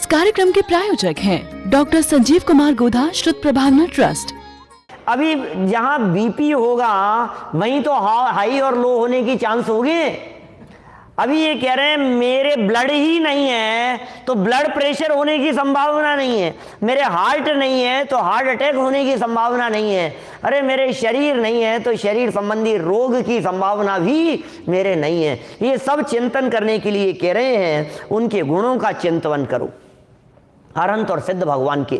कार्यक्रम के प्रायोजक हैं डॉक्टर संजीव कुमार गोधा, श्रुत प्रभावना ट्रस्ट। अभी जहां बीपी होगा वहीं तो हाई और लो होने की चांस होगी। अभी ये कह रहे हैं मेरे ब्लड ही नहीं है तो ब्लड प्रेशर होने की संभावना नहीं है, मेरे हार्ट नहीं है तो हार्ट अटैक होने की संभावना नहीं है, अरे मेरे शरीर नहीं है तो शरीर संबंधी रोग की संभावना भी मेरे नहीं है। ये सब चिंतन करने के लिए कह रहे हैं, उनके गुणों का चिंतन करो। अनंत और सिद्ध भगवान के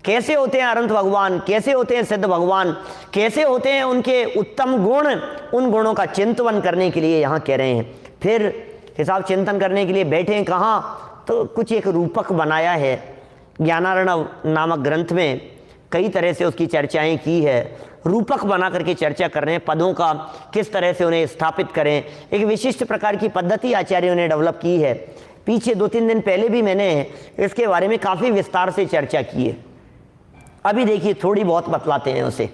कैसे होते हैं अनंत भगवान, कैसे होते हैं सिद्ध भगवान, कैसे होते हैं उनके उत्तम गुण, उन गुणों का चिंतन करने के लिए यहाँ कह रहे हैं। फिर हिसाब चिंतन करने के लिए बैठे हैं कहाँ, तो कुछ एक रूपक बनाया है। ज्ञानार्णव नामक ग्रंथ में कई तरह से उसकी चर्चाएं की है, रूपक बना करके चर्चा कर रहे हैं पदों का, किस तरह से उन्हें स्थापित करें। एक विशिष्ट प्रकार की पद्धति आचार्यों ने डेवलप की है। पीछे 2-3 दिन पहले भी मैंने इसके बारे में काफ़ी विस्तार से चर्चा की है। अभी देखिए थोड़ी बहुत बतलाते हैं उसे।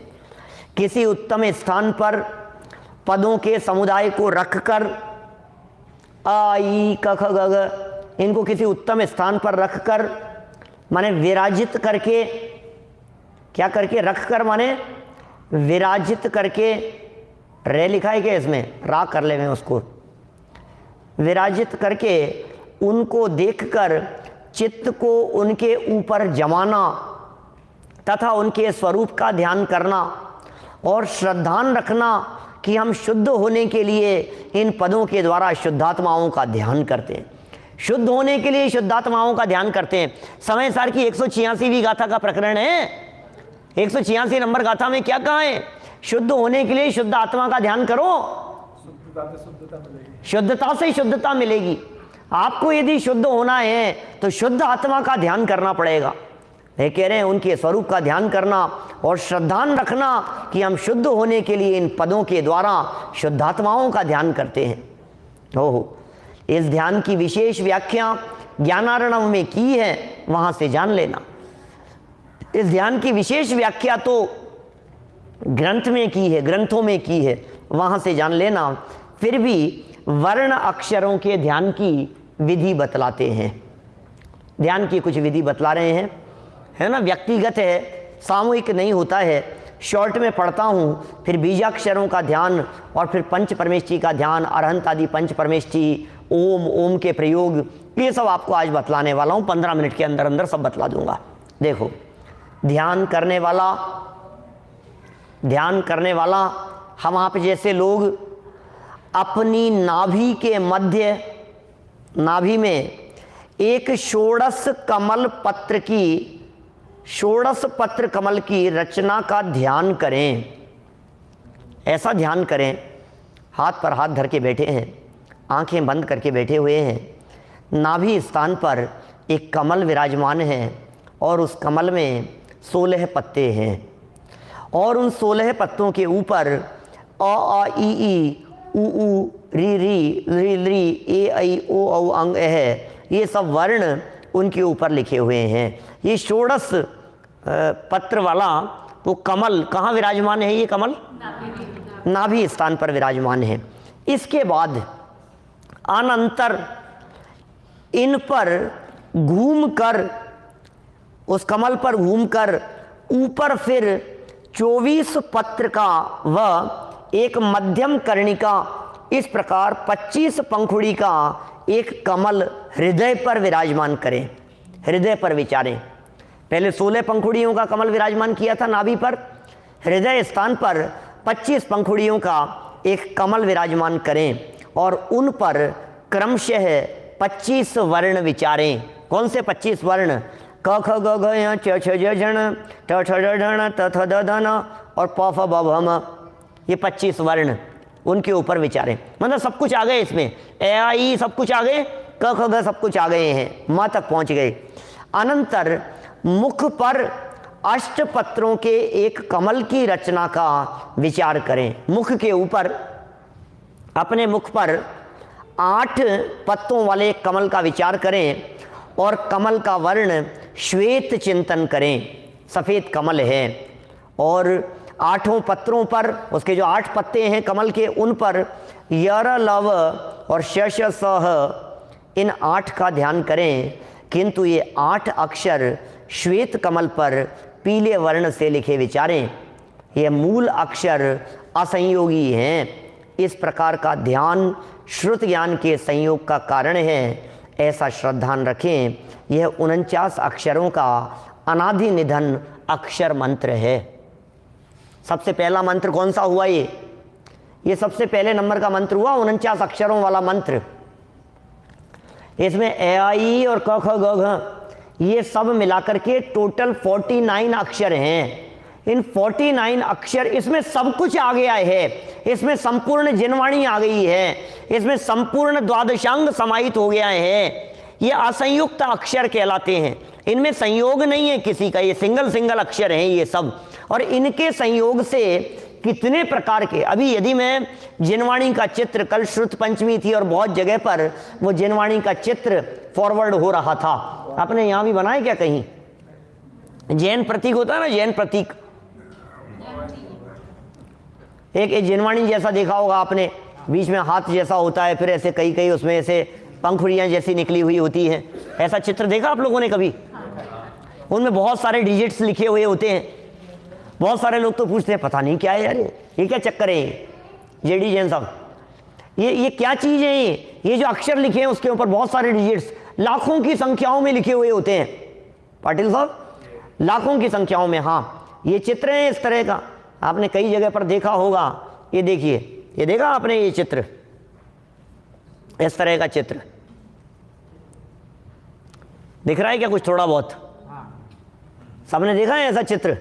किसी उत्तम स्थान पर पदों के समुदाय को रखकर, आ ई क ख ग घ, इनको किसी उत्तम स्थान पर रखकर, माने विराजित करके, क्या करके, रखकर माने विराजित करके, रे लिखा है क्या इसमें, रा कर ले में उसको, विराजित करके उनको देखकर चित्त को उनके ऊपर जमाना तथा उनके स्वरूप का ध्यान करना और श्रद्धान रखना कि हम शुद्ध होने के लिए इन पदों के द्वारा शुद्धात्माओं का ध्यान करते हैं। शुद्ध होने के लिए शुद्धात्माओं का ध्यान करते हैं। समय सार की 186वीं गाथा का प्रकरण है। 186 नंबर गाथा में क्या कहा है? शुद्ध होने के लिए शुद्ध आत्मा का ध्यान करो, शुद्धता से शुद्धता मिलेगी। आपको यदि शुद्ध होना है तो शुद्ध आत्मा का ध्यान करना पड़ेगा। ये कह रहे हैं उनके स्वरूप का ध्यान करना और श्रद्धान रखना कि हम शुद्ध होने के लिए इन पदों के द्वारा शुद्धात्माओं का ध्यान करते हैं। ओहो, इस ध्यान की विशेष व्याख्या ज्ञानार्णव में की है, वहां से जान लेना। इस ध्यान की विशेष व्याख्या तो ग्रंथ में की है, ग्रंथों में की है, वहां से जान लेना। फिर भी वर्ण अक्षरों के ध्यान की विधि बतलाते हैं। ध्यान की कुछ विधि बतला रहे हैं, है ना, व्यक्तिगत है, सामूहिक नहीं होता है। शॉर्ट में पढ़ता हूँ, फिर बीजाक्षरों का ध्यान और फिर पंच परमेष्ठी का ध्यान, अरहंत आदि पंच परमेष्ठी, ओम के प्रयोग, ये सब आपको आज बतलाने वाला हूँ। 15 मिनट के अंदर अंदर सब बतला दूंगा। देखो, ध्यान करने वाला हम आप जैसे लोग अपनी नाभि के मध्य, नाभि में एक षोडश पत्र कमल की रचना का ध्यान करें। ऐसा ध्यान करें, हाथ पर हाथ धर के बैठे हैं, आंखें बंद करके बैठे हुए हैं। नाभि स्थान पर एक कमल विराजमान है और उस कमल में 16 पत्ते हैं और उन 16 पत्तों के ऊपर अ आ ई उ री री ए ऐ ओ औ अंग है, ये सब वर्ण उनके ऊपर लिखे हुए हैं। ये षोडश पत्र वाला वो कमल कहाँ विराजमान है? ये कमल नाभि स्थान पर विराजमान है। इसके बाद अनंतर इन पर घूमकर, उस कमल पर घूमकर ऊपर फिर 24 पत्र का व एक मध्यम कर्णिका, इस प्रकार 25 पंखुड़ी का एक कमल हृदय पर विराजमान करें, हृदय पर विचारें। पहले 16 पंखुड़ियों का कमल विराजमान किया था नाभि पर, हृदय स्थान पर 25 पंखुड़ियों का एक कमल विराजमान करें और उन पर क्रमशः 25 वर्ण विचारें। कौन से 25 वर्ण? क ख ग घ च छ ज झ ट ठ ड ढ त थ द ध न और प फ ब भ म, ये 25 वर्ण उनके ऊपर विचारें। मतलब सब कुछ आ गए इसमें, ए आ ई सब कुछ आ गए, क ख ग सब कुछ आ गए हैं, माँ तक पहुँच गए। अनंतर मुख पर अष्टपत्रों के एक कमल की रचना का विचार करें। मुख के ऊपर, अपने मुख पर 8 पत्तों वाले कमल का विचार करें और कमल का वर्ण श्वेत चिंतन करें, सफ़ेद कमल है और 8 पत्रों पर, उसके जो 8 पत्ते हैं कमल के, उन पर यर लव और शश सह, इन 8 का ध्यान करें किंतु ये 8 अक्षर श्वेत कमल पर पीले वर्ण से लिखे विचारें, ये मूल अक्षर असंयोगी हैं। इस प्रकार का ध्यान श्रुत ज्ञान के संयोग का कारण है, ऐसा श्रद्धान रखें। यह 49 अक्षरों का अनादि निधन अक्षर मंत्र है। सबसे पहला मंत्र कौन सा हुआ? ये सबसे पहले नंबर का मंत्र हुआ, 49 अक्षरों वाला मंत्र। इसमें ए आई और क ख ग घ ये सब मिलाकर के टोटल 49 अक्षर हैं। इन 49 अक्षर, इसमें सब कुछ आ गया है। इसमें संपूर्ण जिनवाणी आ गई है, इसमें संपूर्ण द्वादशांग समाहित हो गया है। ये असंयुक्त अक्षर कहलाते हैं, इनमें संयोग नहीं है किसी का, ये सिंगल सिंगल अक्षर हैं ये सब। और इनके संयोग से कितने प्रकार के, अभी यदि मैं जिनवाणी का चित्र, कल श्रुत पंचमी थी और बहुत जगह पर वो जिनवाणी का चित्र फॉरवर्ड हो रहा था, आपने यहाँ भी बनाया क्या कहीं? जैन प्रतीक होता है ना, जैन प्रतीक, एक जिनवाणी जैसा देखा होगा आपने, बीच में हाथ जैसा होता है, फिर ऐसे कई कई उसमें ऐसे पंखुड़ियाँ जैसी निकली हुई होती हैं। ऐसा चित्र देखा आप लोगों ने कभी? उनमें बहुत सारे डिजिट्स लिखे हुए होते हैं। बहुत सारे लोग तो पूछते हैं पता नहीं क्या है यार, ये क्या चक्कर है? जेडी जैन साहब, ये क्या चीज़ है? ये जो अक्षर लिखे हैं उसके ऊपर बहुत सारे डिजिट्स लाखों की संख्याओं में लिखे हुए होते हैं। पाटिल साहब, लाखों की संख्याओं में, हाँ, ये चित्र है इस तरह का, आपने कई जगह पर देखा होगा। ये देखिए, ये देखा आपने ये चित्र, इस तरह का चित्र दिख रहा है क्या कुछ थोड़ा बहुत? सबने देखा है ऐसा चित्र?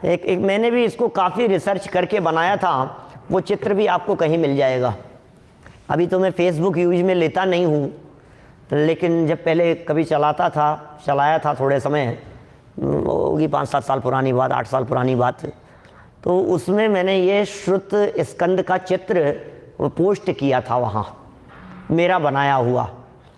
एक मैंने भी इसको काफ़ी रिसर्च करके बनाया था, वो चित्र भी आपको कहीं मिल जाएगा। अभी तो मैं फेसबुक यूज में लेता नहीं हूँ, लेकिन जब पहले कभी चलाया था थोड़े समय होगी, 5-7 साल पुरानी बात, 8 साल पुरानी बात, तो उसमें मैंने ये श्रुत स्कंद का चित्र पोस्ट किया था वहाँ, मेरा बनाया हुआ।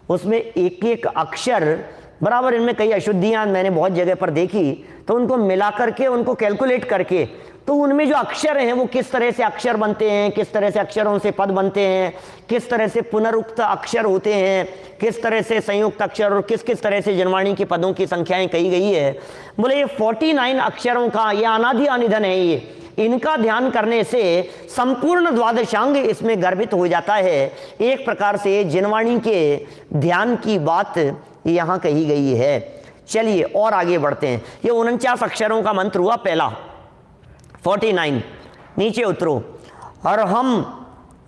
उसमें एक एक अक्षर बराबर, इनमें कई अशुद्धियाँ मैंने बहुत जगह पर देखी, तो उनको मिला करके, उनको कैलकुलेट करके, तो उनमें जो अक्षर हैं वो किस तरह से अक्षर बनते हैं, किस तरह से अक्षरों से पद बनते हैं, किस तरह से पुनरुक्त अक्षर होते हैं, किस तरह से संयुक्त अक्षर, और किस किस तरह से जिनवाणी के पदों की संख्याएं कही गई है। बोले ये 49 अक्षरों का ये अनादि अनिधन है। ये इनका ध्यान करने से संपूर्ण द्वादशांग इसमें गर्भित हो जाता है। एक प्रकार से जिनवाणी के ध्यान की बात यहाँ कही गई है। चलिए और आगे बढ़ते हैं। ये 49 अक्षरों का मंत्र हुआ पहला, 49। नीचे उतरो। अरहम,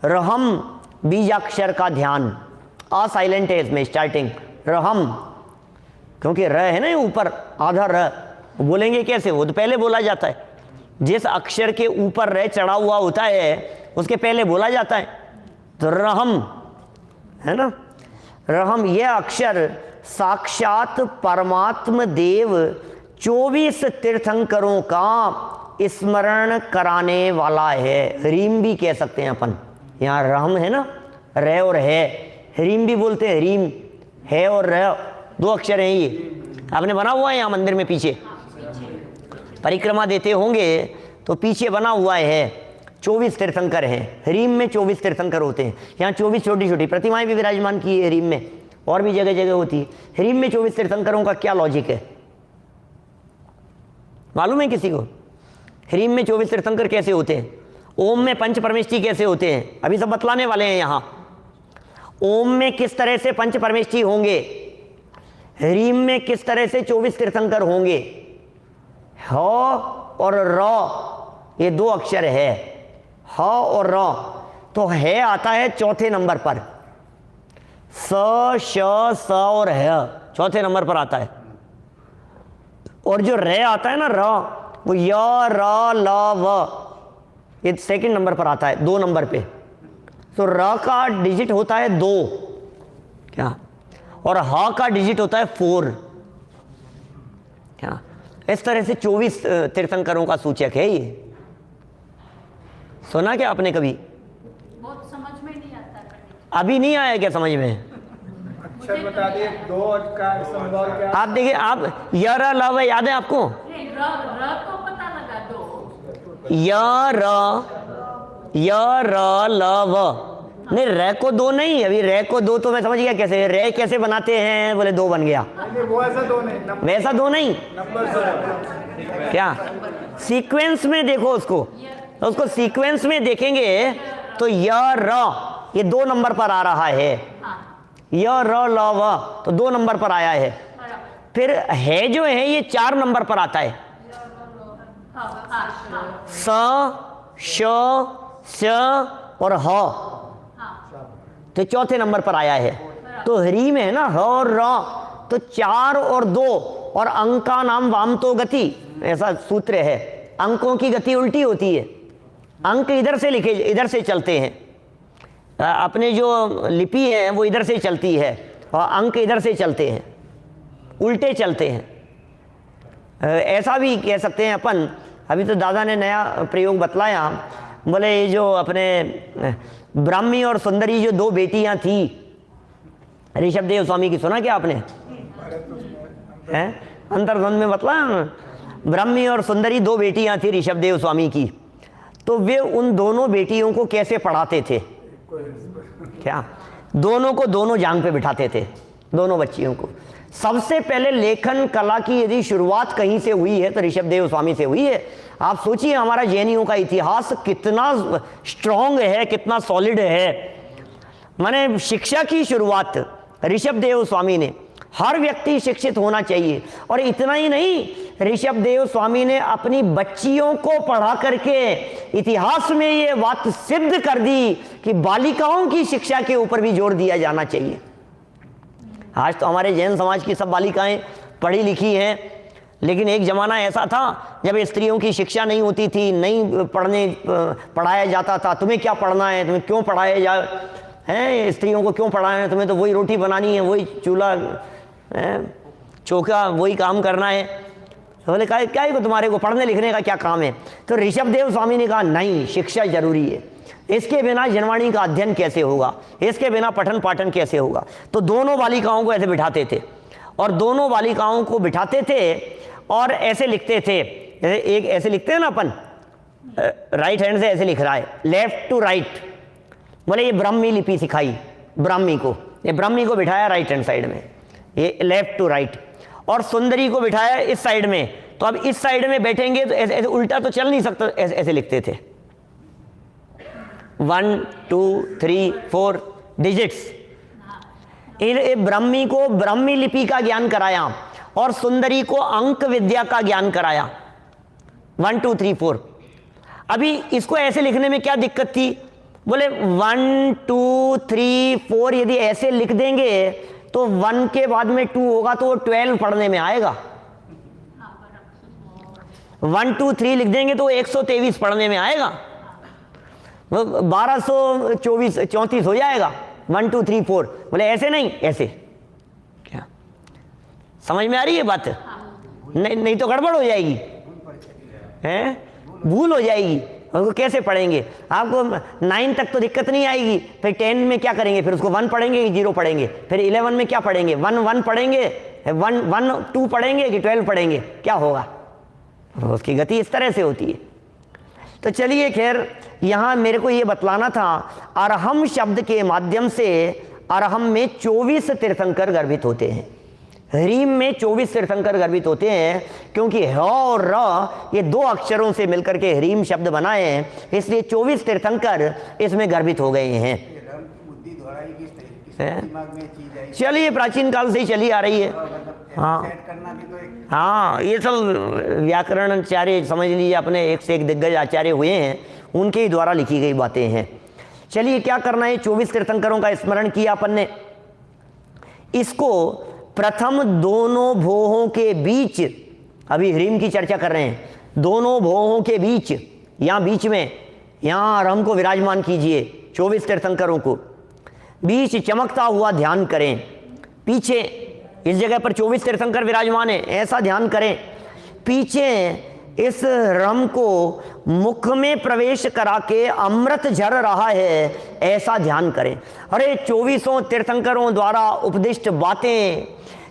रहम बीजाक्षर का ध्यान, आ साइलेंट है इसमें स्टार्टिंग, रहम, क्योंकि र है ना ये ऊपर आधा र, बोलेंगे कैसे? वो तो पहले बोला जाता है। जिस अक्षर के ऊपर र चढ़ा हुआ होता है उसके पहले बोला जाता है, तो रहम है ना। रहम यह अक्षर साक्षात परमात्म देव 24 तीर्थंकरों का स्मरण कराने वाला है। रीम भी कह सकते हैं अपन, यहाँ रहम है ना, रे और है, रीम भी बोलते हैं। रीम है और रे 2 अक्षर हैं। ये आपने बना हुआ है यहाँ मंदिर में, पीछे परिक्रमा देते होंगे तो पीछे बना हुआ है। 24 तीर्थंकर हैं। रीम में 24 तीर्थंकर होते हैं। यहाँ 24 छोटी छोटी प्रतिमाएं भी विराजमान की है रीम में, और भी जगह जगह होती है। रीम में 24 तीर्थंकरों का क्या लॉजिक है मालूम है किसी को? रीम में 24 तीर्थंकर कैसे होते हैं? ओम में पंच परमेष्ठी कैसे होते हैं? अभी सब बतलाने वाले हैं यहाँ। ओम में किस तरह से पंच परमेष्ठी होंगे, रीम में किस तरह से 24 तीर्थंकर होंगे। ह और र ये 2 अक्षर है, ह और र। तो है आता है चौथे नंबर पर, स श स और ह चौथे नंबर पर आता है। और जो रे आता है ना, र, वो य र ल व, ये सेकंड नंबर पर आता है, 2 नंबर पे। तो र का डिजिट होता है 2 क्या, और ह का डिजिट होता है 4 क्या। इस तरह से 24 तीर्थंकरों का सूचक है ये। सुना क्या आपने कभी? बहुत समझ में नहीं आता। अभी नहीं आया क्या समझ में? अक्षर बता दिए, 2 का संबल क्या? आप देखिए, आप य र ल व याद है आपको? र तो पता लगा 2। य र ल व नहीं, रे को दो नहीं, अभी रे को दो तो मैं समझ गया कैसे, रे कैसे बनाते हैं, बोले दो बन गया, नहीं वो ऐसा दो नहीं, वैसा दो नहीं, नंबर से क्या सीक्वेंस में देखो उसको, तो उसको सीक्वेंस में देखेंगे तो य र ये 2 नंबर पर आ रहा है, य र ल व तो 2 नंबर पर आया है, फिर है जो है ये 4 नंबर पर आता है, स श स और ह तो 4थे नंबर पर आया है। तो हरी में है ना ह और र, तो 4 और 2 और अंक का नाम वाम तो गति, ऐसा सूत्र है, अंकों की गति उल्टी होती है, अंक इधर से लिखे इधर से चलते हैं, अपने जो लिपि है वो इधर से चलती है और अंक इधर से चलते हैं, उल्टे चलते हैं। ऐसा भी कह सकते हैं अपन, अभी तो दादा ने नया प्रयोग बतलाया, बोले ये जो अपने ब्राह्मी और सुंदरी जो 2 बेटियां थी ऋषभ देव स्वामी की, सुना क्या आपने? हैं अंतर्द्वंद में बतलाया, ब्राह्मी और सुंदरी 2 बेटियां थी ऋषभ देव स्वामी की, तो वे उन दोनों बेटियों को कैसे पढ़ाते थे? क्या दोनों को दोनों जांग पे बिठाते थे, दोनों बच्चियों को। सबसे पहले लेखन कला की यदि शुरुआत कहीं से हुई है तो ऋषभ देव स्वामी से हुई है। आप सोचिए हमारा जेएनयू का इतिहास कितना स्ट्रांग है, कितना सॉलिड है। माने शिक्षा की शुरुआत ऋषभ देव स्वामी ने, हर व्यक्ति शिक्षित होना चाहिए। और इतना ही नहीं, ऋषभ देव स्वामी ने अपनी बच्चियों को पढ़ा करके इतिहास में ये बात सिद्ध कर दी कि बालिकाओं की शिक्षा के ऊपर भी जोर दिया जाना चाहिए। आज तो हमारे जैन समाज की सब बालिकाएं पढ़ी लिखी हैं, लेकिन एक ज़माना ऐसा था जब स्त्रियों की शिक्षा नहीं होती थी, नहीं पढ़ाया जाता था। तुम्हें क्या पढ़ना है, तुम्हें क्यों पढ़ाया जाए हैं, स्त्रियों को क्यों पढ़ाना है, तुम्हें तो वही रोटी बनानी है, वही चूल्हा चौका वही काम करना है। तो बोले क्या है तुम्हारे को पढ़ने लिखने का क्या काम है? तो ऋषभ देव स्वामी ने कहा नहीं, शिक्षा जरूरी है, इसके बिना जनवाणी का अध्ययन कैसे होगा, इसके बिना पठन पाठन कैसे होगा। तो दोनों बालिकाओं को ऐसे बिठाते थे और दोनों बालिकाओं को बिठाते थे और ऐसे लिखते थे, एक ऐसे लिखते हैं ना अपन, राइट हैंड से ऐसे लिख रहा है, लेफ्ट टू राइट। बोले ये ब्राह्मी लिपि सिखाई ब्राह्मी को, ये ब्राह्मी को बिठाया राइट हैंड साइड में, ये लेफ्ट टू राइट, और सुंदरी को बिठाया इस साइड में। तो अब इस साइड में बैठेंगे तो ऐसे उल्टा तो चल नहीं सकता, ऐसे लिखते थे 1 2 3 4 डिजिट्स। ब्राह्मी को ब्राह्मी लिपि का ज्ञान कराया और सुंदरी को अंक विद्या का ज्ञान कराया 1 2 3 4। अभी इसको ऐसे लिखने में क्या दिक्कत थी? बोले 1 2 3 4 यदि ऐसे लिख देंगे तो 1 के बाद में 2 होगा तो वो 12 पढ़ने में आएगा। 1 2 3 लिख देंगे तो 123 पढ़ने में आएगा, 1234 हो जाएगा। 1 2 3 4 बोले ऐसे नहीं, ऐसे। क्या समझ में आ रही है बात? नहीं तो गड़बड़ हो जाएगी, हैं, भूल हो जाएगी। उसको कैसे पढ़ेंगे? आपको 9 तक तो दिक्कत नहीं आएगी, फिर 10 में क्या करेंगे? फिर उसको 1 पढ़ेंगे कि 0 पढ़ेंगे? फिर 11 में क्या पढ़ेंगे? 1 पढ़ेंगे, 1 2 पढ़ेंगे कि 12 पढ़ेंगे? क्या होगा? उसकी गति इस तरह से होती है। तो चलिए खैर, यहाँ मेरे को ये बतलाना था, अरहम शब्द के माध्यम से अरहम में 24 तीर्थंकर गर्भित होते हैं, ह्रीम में 24 तीर्थंकर गर्भित होते हैं, क्योंकि ह और र ये 2 अक्षरों से मिलकर के ह्रीम शब्द बनाए हैं, इसलिए 24 तीर्थंकर इसमें गर्भित हो गए हैं। चलिए प्राचीन काल से ही चली आ रही है। हाँ, ये सब व्याकरण आचार्य समझ लीजिए, अपने एक से एक दिग्गज आचार्य हुए हैं, उनके ही द्वारा लिखी गई बातें हैं। चलिए क्या करना है, 24 तीर्थंकरों का स्मरण किया अपन ने। इसको प्रथम दोनों भोहों के बीच, अभी ह्रीम की चर्चा कर रहे हैं, दोनों भोहों के बीच, यहाँ बीच में, यहाँ अरहम को विराजमान कीजिए, 24 तीर्थंकरों को बीच चमकता हुआ ध्यान करें। पीछे इस जगह पर 24 तीर्थंकर विराजमान है, ऐसा ध्यान करें। पीछे इस रम को मुख में प्रवेश करा के अमृत झर रहा है, ऐसा ध्यान करें। अरे 24 तीर्थंकरों द्वारा उपदिष्ट बातें,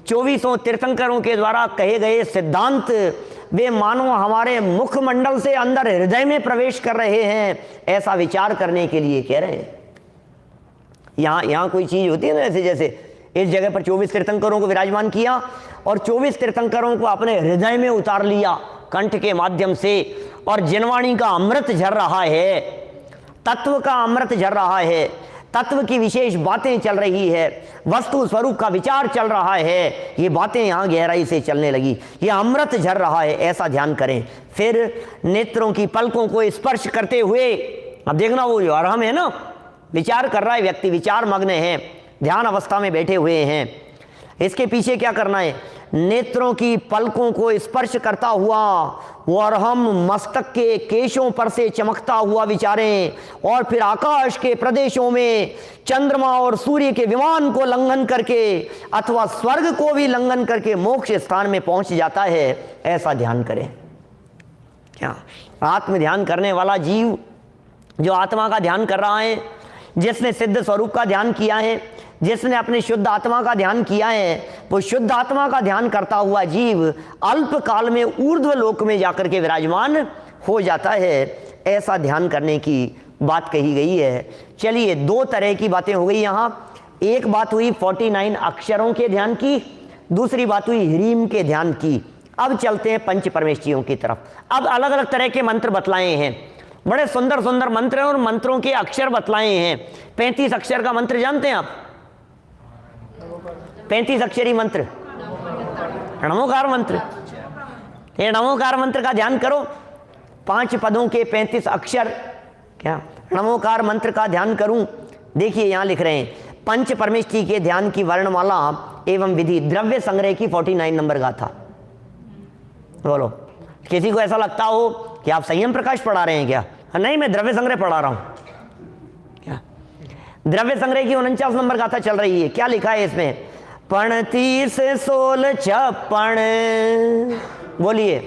24 तीर्थंकरों के द्वारा कहे गए सिद्धांत, वे मानो हमारे मुखमंडल से अंदर हृदय में प्रवेश कर रहे हैं, ऐसा विचार करने के लिए कह रहे हैं। यहाँ कोई चीज़ होती है ना, ऐसे जैसे इस जगह पर 24 तीर्थंकरों को विराजमान किया और 24 तीर्थंकरों को अपने हृदय में उतार लिया कंठ के माध्यम से, और जिनवाणी का अमृत झर रहा है, तत्व का अमृत झर रहा है, तत्व की विशेष बातें चल रही है, वस्तु स्वरूप का विचार चल रहा है, ये बातें यहाँ गहराई से चलने लगी, ये अमृत झर रहा है, ऐसा ध्यान करें। फिर नेत्रों की पलकों को स्पर्श करते हुए, अब देखना वो जो अर्हम है ना, विचार कर रहा है व्यक्ति, विचार मग्न है, ध्यान अवस्था में बैठे हुए हैं, इसके पीछे क्या करना है, नेत्रों की पलकों को स्पर्श करता हुआ वो अर्हम मस्तक के केशों पर से चमकता हुआ विचारें, और फिर आकाश के प्रदेशों में चंद्रमा और सूर्य के विमान को लंघन करके अथवा स्वर्ग को भी लंघन करके मोक्ष स्थान में पहुंच जाता है, ऐसा ध्यान करें। क्या आत्म ध्यान करने वाला जीव जो आत्मा का ध्यान कर रहा है, जिसने सिद्ध स्वरूप का ध्यान किया है, जिसने अपने शुद्ध आत्मा का ध्यान किया है, वो शुद्ध आत्मा का ध्यान करता हुआ जीव अल्प काल में ऊर्ध्व लोक में जाकर के विराजमान हो जाता है। ऐसा ध्यान करने की बात कही गई है। चलिए, दो तरह की बातें हो गई यहाँ। एक बात हुई 49 अक्षरों के ध्यान की, दूसरी बात हुई ह्रीम के ध्यान की। अब चलते हैं पंच परमेष्ठियों की तरफ। अब अलग अलग तरह के मंत्र बतलाए हैं, बड़े सुंदर सुंदर मंत्र हैं और मंत्रों के अक्षर बतलाए हैं। 35 अक्षर का मंत्र जानते हैं आप? 35 अक्षरी मंत्र, नमोकार मंत्र। ये नमोकार मंत्र का ध्यान करो, 5 पदों के 35 अक्षर। क्या नमोकार मंत्र का ध्यान करूं? देखिए यहां लिख रहे हैं, पंच परमेष्ठी के ध्यान की वर्णमाला एवं विधि, द्रव्य संग्रह की 49 नंबर गाथा। बोलो, किसी को ऐसा लगता हो कि आप संयम प्रकाश पढ़ा रहे हैं क्या? नहीं, मैं द्रव्य संग्रह पढ़ा रहा हूं। क्या द्रव्य संग्रह की 49 नंबर गाथा चल रही है। क्या लिखा है इसमें? 35 16 56। बोलिए,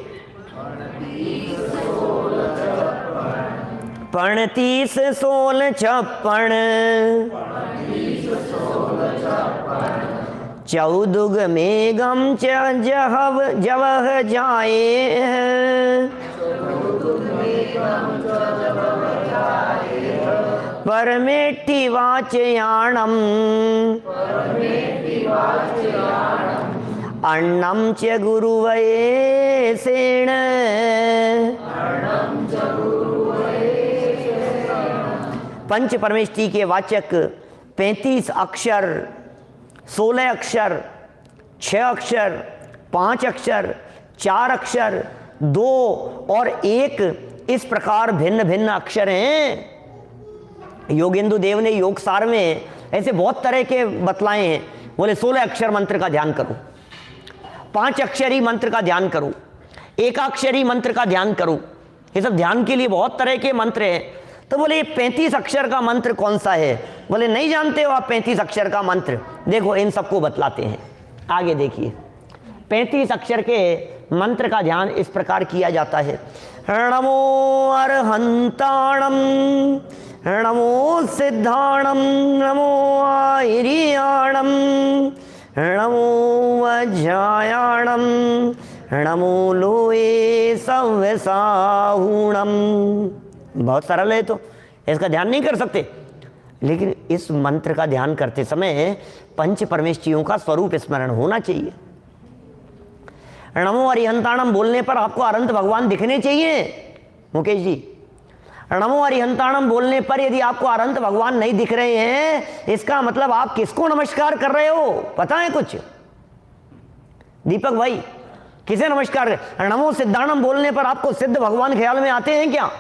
35 16 56। चौदुग मेघम च जहव जवह जाए, परमेष्ठि वाचयाणम, अन्नम च गुरुवये सेण। पंच परमेष्ठि के वाचक 35 अक्षर, 16 अक्षर, 6 अक्षर, 5 अक्षर, 4 अक्षर, 2 और 1, इस प्रकार भिन्न भिन्न अक्षर हैं। योगेंदु देव ने योग सार में ऐसे बहुत तरह के बतलाए हैं। बोले 16 अक्षर मंत्र का ध्यान करो, 5 अक्षरी मंत्र का ध्यान करो, 1 अक्षरी मंत्र का ध्यान करो। ये सब ध्यान के लिए बहुत तरह के मंत्र हैं। तो बोले ये 35 अक्षर का मंत्र कौन सा है? बोले नहीं जानते हो आप 35 अक्षर का मंत्र? देखो इन सबको बतलाते हैं, आगे देखिए। 35 अक्षर के मंत्र का ध्यान इस प्रकार किया जाता है। नमो अरहंताणम, नमो सिद्धाणम, नमो आयरियाणम, नमो वज्रायाणम, नमो लोए सव्यसाहुणम। बहुत सरल है, तो इसका ध्यान नहीं कर सकते, लेकिन इस मंत्र का ध्यान करते समय पंच परमेष्ठियों का स्वरूप स्मरण होना चाहिए। नमो अरिहंताणम बोलने पर आपको अनंत भगवान दिखने चाहिए मुकेश जी। नमो अरिहंताणम बोलने पर यदि आपको अनंत भगवान नहीं दिख रहे हैं, इसका मतलब आप किसको नमस्कार कर रहे हो? पता है कुछ दीपक भाई, किसे नमस्कार? नमो सिद्धाणम बोलने पर आपको सिद्ध भगवान ख्याल में आते हैं क्या?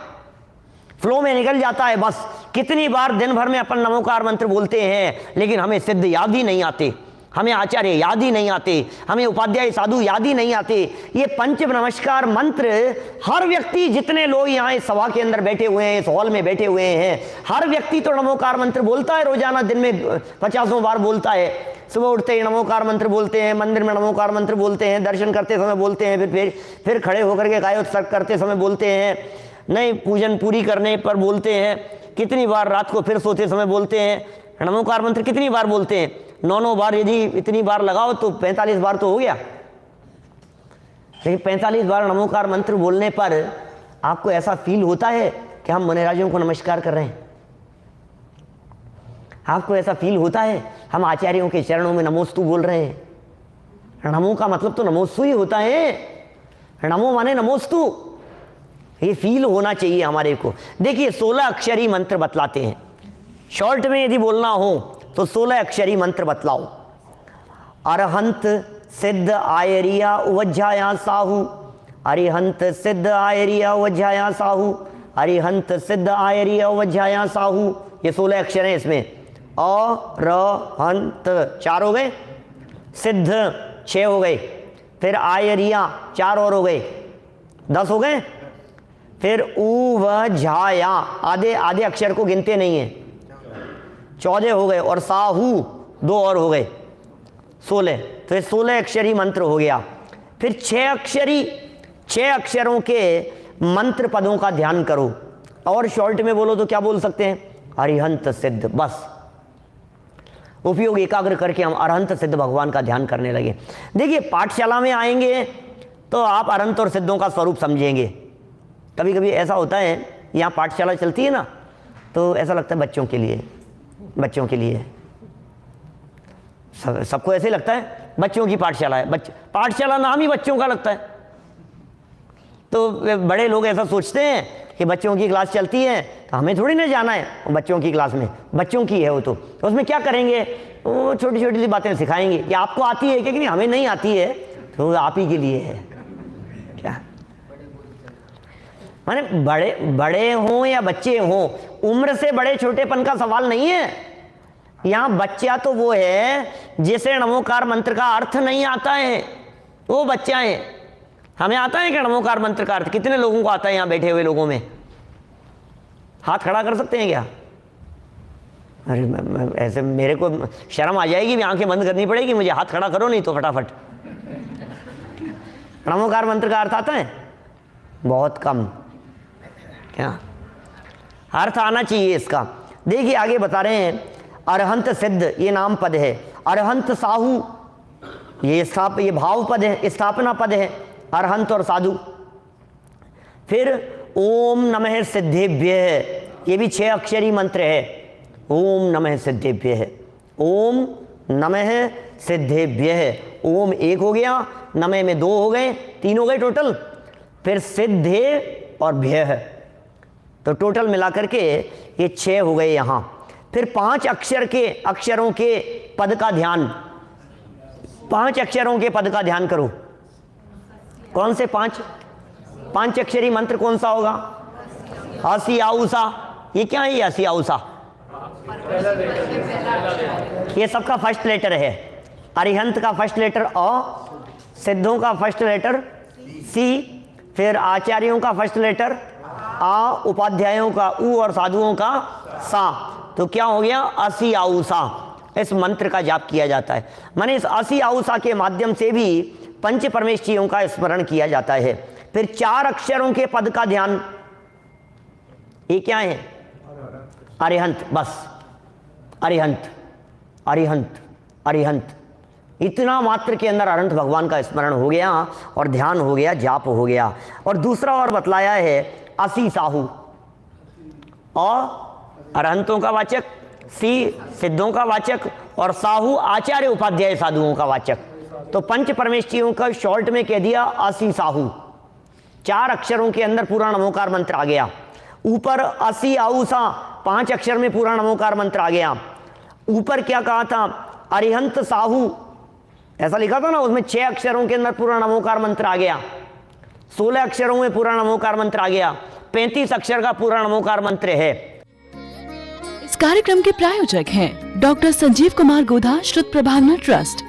फ्लो में निकल जाता है बस। कितनी बार दिन भर में अपन नमोकार मंत्र बोलते हैं, लेकिन हमें सिद्ध याद ही नहीं आते, हमें आचार्य याद ही नहीं आते, हमें उपाध्याय साधु याद ही नहीं आते। ये पंच नमस्कार मंत्र हर व्यक्ति, जितने लोग यहाँ इस सभा के अंदर बैठे हुए हैं, इस हॉल में बैठे हुए हैं, हर व्यक्ति तो नमोकार मंत्र बोलता है रोजाना, दिन में 50 बार बोलता है। सुबह उठते ही नमोकार मंत्र बोलते हैं, मंदिर में नमोकार मंत्र बोलते हैं, दर्शन करते समय बोलते हैं, फिर खड़े होकर के कायोत्सर्ग करते समय बोलते हैं, नहीं पूजन पूरी करने पर बोलते हैं, कितनी बार रात को फिर सोते समय बोलते हैं। नमोकार मंत्र कितनी बार बोलते हैं? 9 बार। यदि इतनी बार लगाओ तो 45 बार तो हो गया। लेकिन 45 बार नमोकार मंत्र बोलने पर आपको ऐसा फील होता है कि हम मुनिराजों को नमस्कार कर रहे हैं? आपको ऐसा फील होता है हम आचार्यों के चरणों में नमोस्तु बोल रहे हैं? नमो का मतलब तो नमोस्तु ही होता है, नमो माने नमोस्तु, ये फील होना चाहिए हमारे को। देखिए 16 अक्षरी मंत्र बतलाते हैं, शॉर्ट में यदि बोलना हो तो 16 अक्षरी मंत्र बतलाओ। अरहंत सिद्ध आयरिया उवज्जाया साहू, अरिहंत सिद्ध आयरिया उवज्जाया साहू, अरिहंत सिद्ध आयरिया उवज्जाया साहू, ये 16 अक्षर हैं इसमें। अरहंत 4 हो गए, सिद्ध 6 हो गए, फिर आयरिया 4 और हो गए, 10 हो गए, फिर उवज्जाया आधे आधे अक्षर को गिनते नहीं है, 14 हो गए, और साहू 2 और हो गए, 16। तो ये 16 अक्षरी मंत्र हो गया। फिर 6 अक्षरों के मंत्र पदों का ध्यान करो, और शॉर्ट में बोलो तो क्या बोल सकते हैं? अरिहंत सिद्ध। बस उपयोग एकाग्र करके हम अरहंत सिद्ध भगवान का ध्यान करने लगे। देखिए पाठशाला में आएंगे तो आप अरहंत और सिद्धों का स्वरूप समझेंगे। कभी कभी ऐसा होता है, यहाँ पाठशाला चलती है ना, तो ऐसा लगता है बच्चों के लिए सबको ऐसे लगता है बच्चों की पाठशाला है, पाठशाला नाम ही बच्चों का लगता है। तो बड़े लोग ऐसा सोचते हैं कि बच्चों की क्लास चलती है तो हमें थोड़ी ना जाना है बच्चों की क्लास में, बच्चों की है वो, तो उसमें क्या करेंगे, वो छोटी छोटी सी बातें सिखाएंगे कि आपको आती है, क्योंकि हमें नहीं आती है तो आप ही के लिए है। क्या माने बड़े हों या बच्चे हों, उम्र से बड़े छोटेपन का सवाल नहीं है। यहाँ बच्चा तो वो है जिसे नमोकार मंत्र का अर्थ नहीं आता है, वो बच्चा है। हमें आता है क्या नमोकार मंत्र का अर्थ? कितने लोगों को आता है यहाँ बैठे हुए लोगों में? हाथ खड़ा कर सकते हैं क्या? अरे ऐसे मेरे को शर्म आ जाएगी, आंखें बंद करनी पड़ेगी मुझे, हाथ खड़ा करो नहीं तो फटाफट। नमोकार मंत्र का अर्थ आता है? बहुत कम। क्या अर्थ आना चाहिए इसका? देखिए आगे बता रहे हैं, अरहंत सिद्ध ये नाम पद है, अरहंत साहू ये भाव पद है, स्थापना पद है, अरहंत और साधु। फिर ओम नमः सिद्धेभ्य ये भी 6 अक्षरी मंत्र है, ओम नमः सिद्धेभ्य है, ओम नमः सिद्धेभ्य। ओम 1 हो गया, नमः में 2 हो गए, 3 हो गए टोटल, फिर सिद्धे और भ्य, तो टोटल मिलाकर के ये 6 हो गए यहाँ। फिर 5 अक्षरों के पद का ध्यान, 5 अक्षरों के पद का ध्यान करो। कौन से 5 अक्षरी मंत्र कौन सा होगा? असी आउसा, ये क्या है? ये असी आउसा ये सबका फर्स्ट लेटर है। अरिहंत का फर्स्ट लेटर अ, सिद्धों का फर्स्ट लेटर सी, फिर आचार्यों का फर्स्ट लेटर आ, उपाध्यायों का उ और साधुओं का सा। तो क्या हो गया? असी आउसा। इस मंत्र का जाप किया जाता है, माने इस असी आउसा के माध्यम से भी पंच परमेष्ठियों का स्मरण किया जाता है। फिर 4 अक्षरों के पद का ध्यान, ये क्या है? अरिहंत। बस अरिहंत अरिहंत अरिहंत, इतना मात्र के अंदर अरहंत भगवान का स्मरण हो गया और ध्यान हो गया, जाप हो गया। और दूसरा और बतलाया है असी साहू, और अरहंतों का वाचक, सी सिद्धों का वाचक, और साहू आचार्य उपाध्याय साधुओं का वाचक। तो पंच परमेष्ठियों का शॉर्ट में कह दिया असी साहू। 4 अक्षरों के अंदर पूरा नमोकार मंत्र आ गया। ऊपर असी आउसा 5 अक्षर में पूरा नमोकार मंत्र आ गया। ऊपर क्या कहा था? अरिहंत साहू ऐसा लिखा था ना, उसमें 6 अक्षरों के अंदर पूरा नमोकार मंत्र आ गया। 16 अक्षरों में पूरा नमोकार मंत्र आ गया। 35 अक्षर का पूरा नमोकार मंत्र है। इस कार्यक्रम के प्रायोजक हैं डॉक्टर संजीव कुमार गोधा, श्रुत प्रभावना ट्रस्ट।